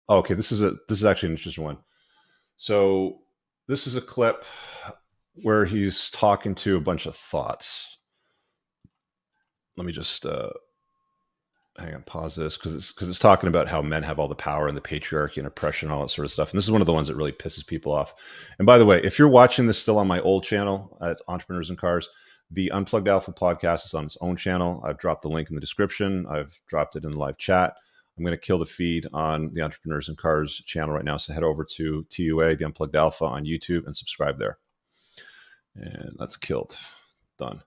Oh, okay, this is actually an interesting one. So this is a clip where he's talking to a bunch of thoughts. Let me just hang on, pause this because it's talking about how men have all the power and the patriarchy and oppression and all that sort of stuff. And this is one of the ones that really pisses people off. And by the way, if you're watching this still on my old channel at Entrepreneurs in Cars, the Unplugged Alpha podcast is on its own channel. I've dropped the link in the description. I've dropped it in the live chat. I'm going to kill the feed on the Entrepreneurs in Cars channel right now. So head over to TUA, the Unplugged Alpha on YouTube, and subscribe there. And that's killed. Done.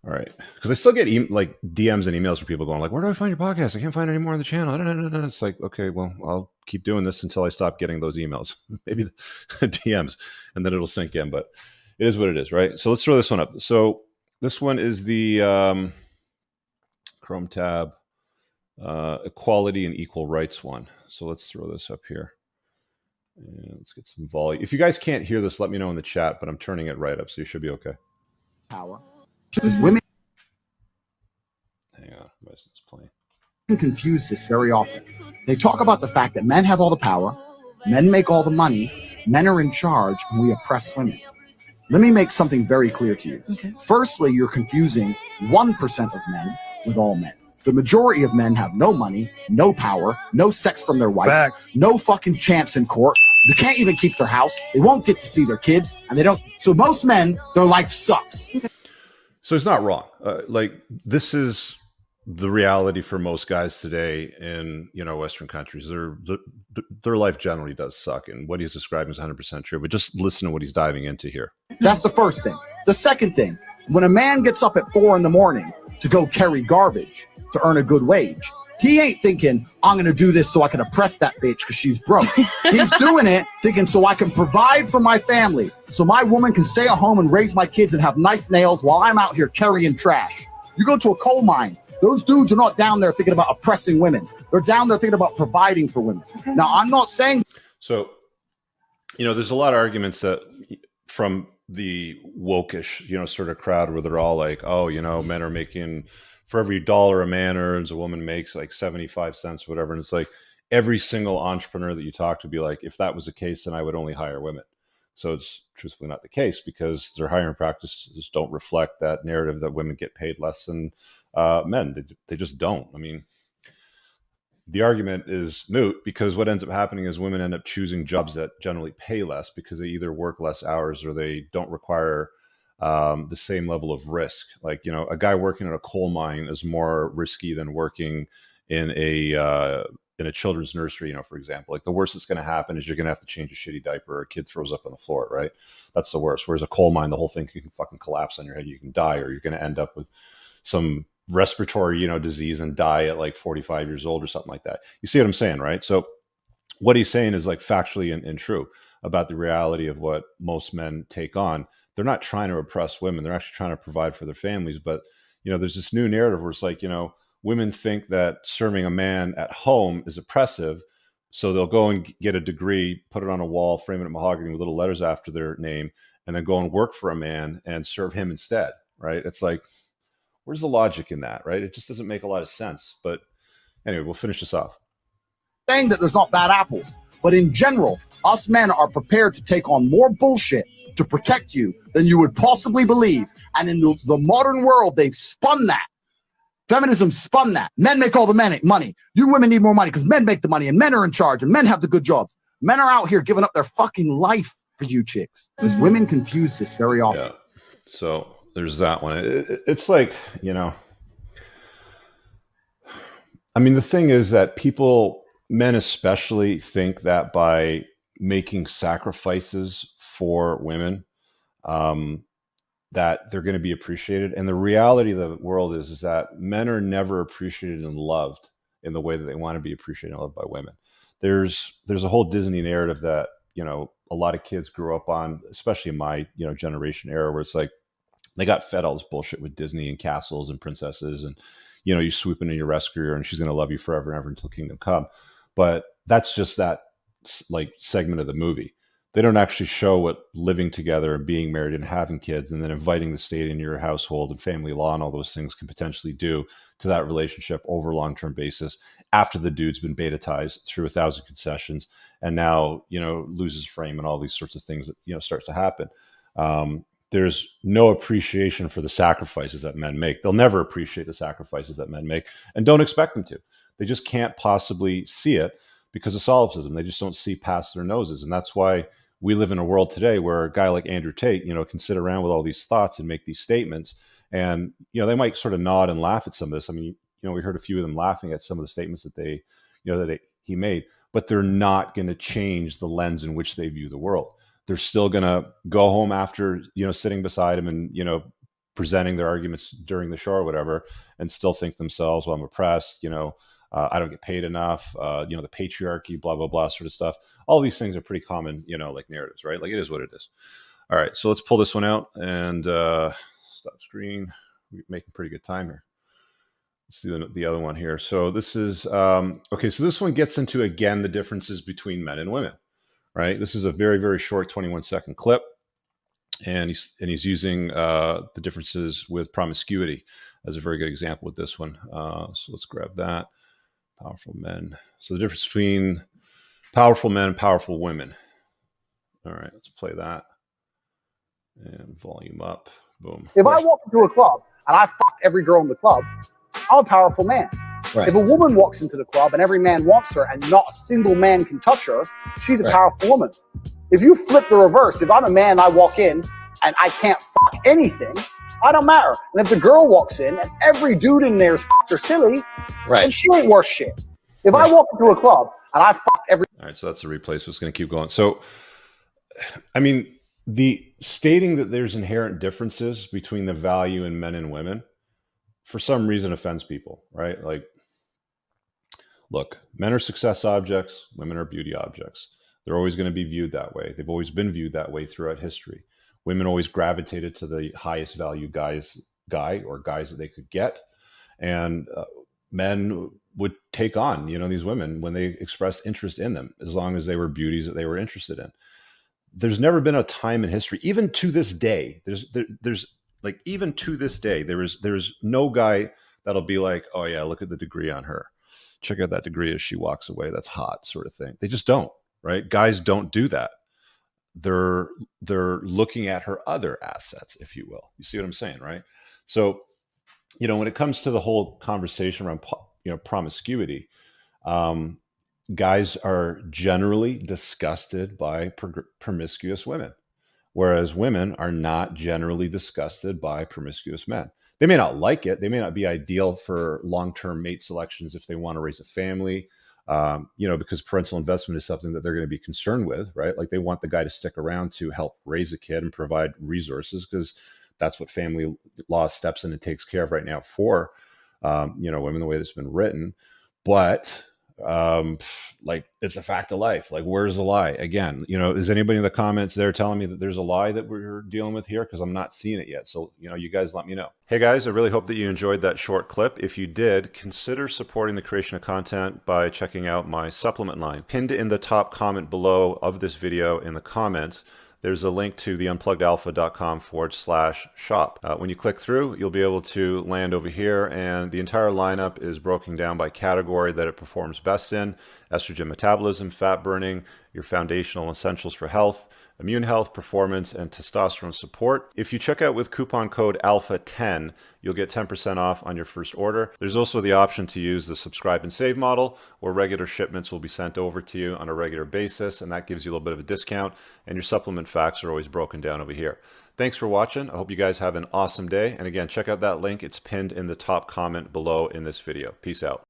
All right. Because I still get like DMs and emails from people going like, where do I find your podcast? I can't find it anymore on the channel. It's like, okay, well, I'll keep doing this until I stop getting those emails, maybe the DMs, and then it'll sink in. But it is what it is, right? So let's throw this one up. So this one is the Chrome tab, equality and equal rights one. So let's throw this up here. And let's get some volume. If you guys can't hear this, let me know in the chat, but I'm turning it right up, so you should be okay. Power. Because women hang on, why is this playing? Confuse this very often. They talk about the fact that men have all the power, men make all the money, men are in charge, and we oppress women. Let me make something very clear to you. Okay. Firstly, you're confusing 1% of men with all men. The majority of men have no money, no power, no sex from their wife, Facts. No fucking chance in court. They can't even keep their house. They won't get to see their kids, and they don't. So most men, their life sucks. So it's not wrong. Like this is the reality for most guys today in Western countries. Their life generally does suck, and what he's describing is 100% true. But just listen to what he's diving into here. That's the first thing. The second thing, when a man gets up at 4 a.m. to go carry garbage to earn a good wage, he ain't thinking, I'm going to do this so I can oppress that bitch because she's broke. He's doing it thinking so I can provide for my family, so my woman can stay at home and raise my kids and have nice nails while I'm out here carrying trash. You go to a coal mine, those dudes are not down there thinking about oppressing women. They're down there thinking about providing for women. Now, I'm not saying... So, there's a lot of arguments that from the wokish, sort of crowd where they're all like, oh, men are making... For every dollar a man earns, a woman makes like 75 cents or whatever. And it's like every single entrepreneur that you talk to be like, if that was the case, then I would only hire women. So it's truthfully not the case because their hiring practices don't reflect that narrative that women get paid less than men. They just don't. I mean, the argument is moot because what ends up happening is women end up choosing jobs that generally pay less because they either work less hours or they don't require the same level of risk. Like, a guy working in a coal mine is more risky than working in a children's nursery, for example. Like the worst that's going to happen is you're going to have to change a shitty diaper or a kid throws up on the floor, right? That's the worst. Whereas a coal mine, the whole thing can fucking collapse on your head. You can die, or you're going to end up with some respiratory, disease and die at like 45 years old or something like that. You see what I'm saying, right? So what he's saying is like factually and true about the reality of what most men take on. They're not trying to oppress women. They're actually trying to provide for their families. But, there's this new narrative where it's like, women think that serving a man at home is oppressive. So they'll go and get a degree, put it on a wall, frame it in mahogany with little letters after their name, and then go and work for a man and serve him instead, right? It's like, where's the logic in that, right? It just doesn't make a lot of sense. But anyway, we'll finish this off. Saying that there's not bad apples, but in general, us men are prepared to take on more bullshit to protect you than you would possibly believe. And in the modern world, they've spun that. Feminism spun that. Men make all the money. You women need more money because men make the money and men are in charge and men have the good jobs. Men are out here giving up their fucking life for you chicks. Because women confuse this very often. Yeah. So there's that one. It's like, I mean, the thing is that men especially think that by making sacrifices for women, that they're going to be appreciated. And the reality of the world is that men are never appreciated and loved in the way that they want to be appreciated and loved by women. There's a whole Disney narrative that, a lot of kids grew up on, especially in my, generation era, where it's like, they got fed all this bullshit with Disney and castles and princesses and, you swoop in and you rescue her and she's going to love you forever and ever until kingdom come. But that's just that like segment of the movie. They don't actually show what living together and being married and having kids and then inviting the state into your household and family law and all those things can potentially do to that relationship over a long-term basis after the dude's been beta-tized through 1,000 concessions and now, loses frame and all these sorts of things that, start to happen. There's no appreciation for the sacrifices that men make. They'll never appreciate the sacrifices that men make and don't expect them to. They just can't possibly see it because of solipsism. They just don't see past their noses. And that's why we live in a world today where a guy like Andrew Tate, can sit around with all these thoughts and make these statements. And, they might sort of nod and laugh at some of this. I mean, we heard a few of them laughing at some of the statements that he made, but they're not going to change the lens in which they view the world. They're still going to go home after, sitting beside him and, presenting their arguments during the show or whatever, and still think themselves, well, I'm oppressed, I don't get paid enough, the patriarchy, blah, blah, blah, sort of stuff. All these things are pretty common, like narratives, right? Like it is what it is. All right, so let's pull this one out and stop screen. We're making pretty good time here. Let's do the other one here. So this is, okay, so this one gets into, again, the differences between men and women, right? This is a very, very short 21-second clip. And he's using the differences with promiscuity as a very good example with this one. So let's grab that. Powerful men. So the difference between powerful men and powerful women. All right, let's play that. And volume up. Boom. If I walk into a club and I fuck every girl in the club, I'm a powerful man. Right. If a woman walks into the club and every man wants her and not a single man can touch her, she's a powerful woman. If you flip the reverse, if I'm a man, I walk in and I can't fuck anything, I don't matter. And if the girl walks in and every dude in there is fucked or silly, then she ain't worth shit. If I walk into a club and I fuck every... All right, so that's the replay, so it's going to keep going. So, I mean, the stating that there's inherent differences between the value in men and women, for some reason offends people, right? Like, look, men are success objects, women are beauty objects. They're always going to be viewed that way. They've always been viewed that way throughout history. Women always gravitated to the highest value guys that they could get. And men would take on, these women when they expressed interest in them, as long as they were beauties that they were interested in. There's never been a time in history, even to this day, even to this day, there's no guy that'll be like, oh yeah, look at the degree on her. Check out that degree as she walks away. That's hot, sort of thing. They just don't, right? Guys don't do that. They're looking at her other assets, if you will. You see what I'm saying, right? So, when it comes to the whole conversation around, promiscuity, guys are generally disgusted by promiscuous women, whereas women are not generally disgusted by promiscuous men. They may not like it. They may not be ideal for long-term mate selections if they want to raise a family, because parental investment is something that they're going to be concerned with, right? Like they want the guy to stick around to help raise a kid and provide resources, because that's what family law steps in and takes care of right now for, women, the way it's been written. But it's a fact of life. Like, where's the lie? Again, is anybody in the comments there telling me that there's a lie that we're dealing with here? Because I'm not seeing it yet. So, you guys let me know. Hey guys, I really hope that you enjoyed that short clip. If you did, consider supporting the creation of content by checking out my supplement line. Pinned in the top comment below of this video in the comments, there's a link to the unpluggedalpha.com/shop. When you click through, you'll be able to land over here, and the entire lineup is broken down by category that it performs best in: estrogen metabolism, fat burning, your foundational essentials for health, immune health, performance, and testosterone support. If you check out with coupon code ALPHA10, you'll get 10% off on your first order. There's also the option to use the subscribe and save model, where regular shipments will be sent over to you on a regular basis, and that gives you a little bit of a discount, and your supplement facts are always broken down over here. Thanks for watching. I hope you guys have an awesome day. And again, check out that link. It's pinned in the top comment below in this video. Peace out.